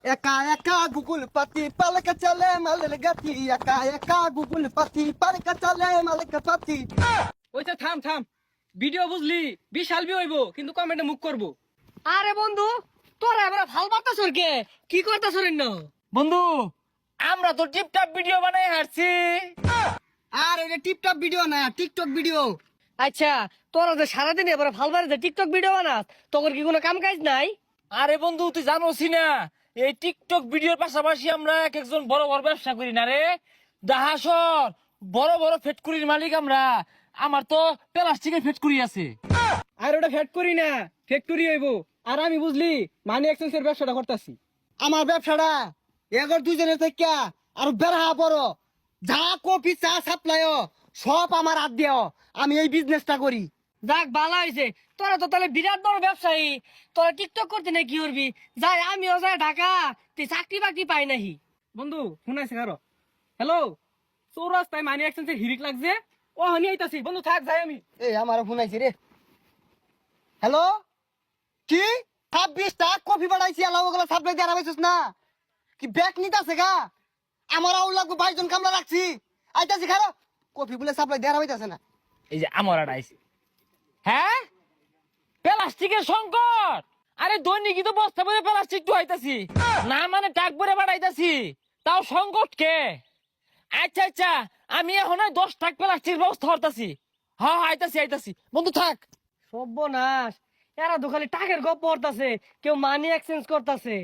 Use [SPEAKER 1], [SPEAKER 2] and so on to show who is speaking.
[SPEAKER 1] একা একা গুগল পাতি পালকা চলে মালের গাতি একা একা গুগল পাতি পালকা চলে মালের পাতি।
[SPEAKER 2] ওইটা থাম থাম, ভিডিও বুঝলি বিশাল বি হইব, কিন্তু কমেন্টে মুখ করবো। আরে বন্ধু, তোরা এবার ভাল বার্তা সরকে কি করতা সরেন না বন্ধু? আমরা তো টিপটপ ভিডিও বানাই হারছি।
[SPEAKER 1] আর এটা টিপটপ ভিডিও না, টিকটক ভিডিও।
[SPEAKER 2] আচ্ছা, তোরা যে সারাদিন এবার ভাল বাড়িতে টিকটক ভিডিও বানাস, তোর কি কোনো কাম কাজ নাই? আরে বন্ধু, তুই জানোসি না এই টিকটক ভিডিওর পাশাপাশি আমরা এক একজন বড় বড় ব্যবসা করি না রে। দাহাসর বড় বড় ফ্যাক্টরির মালিক আমরা। আমার তো প্লাস্টিকের ফ্যাক্টরি আছে। আর ওটা ফ্যাক্টরি না, ফ্যাক্টরি হইব। আর আমি বুঝলি মানি এক্সচেঞ্জের ব্যবসাটা করতেছি।
[SPEAKER 1] আমার ব্যবসাটা এগর দুজনের থেকে আর বেড়া বড়, যা কফি চা সাপ্লাই সব আমার হাত দিও, আমি এই বিজনেসটা করি।
[SPEAKER 2] যাক ভালো হয়েছে, তোরা তো তাহলে বিরাট বড় ব্যবসায়ী। তোরা টিকটক করতে না কি করবি? যাই আমিও যাই ঢাকা, তুই চাকরি বাকরি পাই নাহি। বন্ধু শুনাইছে কারো? হ্যালো, চৌরাস্তায় মানি এক্সচেঞ্জের হিরিক লাগছে, ও হানি আইতাছি। বন্ধু থাক, যাই আমি।
[SPEAKER 1] এই আমার ফোন আইছে রে। হ্যালো, কি 26টা কফি বানাইছি, আলাও ওগুলো সাপ্লাই দিয়ে আরামাইছিস না কি? ব্যাগ নিতে আছে গা, আমার আউল লাগবে 22 জন কামলা রাখছি। আইতাছি খারো, কফি বলে সাপ্লাই দিয়ে আরামাইতেছে না।
[SPEAKER 2] এই যে আমার আইছে। হ্যাঁ, প্লাস্টিকের সংকট। আরে দৈনিকই তো বস্তা ভরে প্লাস্টিক তো আইতাছি না, মানে টাক ভরে বাড়াইতাছি, তাও সংকট কে? আচ্ছা আচ্ছা, আমি এখন 10 টাক প্লাস্টিক ব্যবস্থা করতেছি। হ্যাঁ আইতাছি আইতাছি, বন্ধু থাক। সর্বনাশ, এরা তো খালি টাকের গপ পড়তাছে, কেউ মানি এক্সচেঞ্জ করতেছে।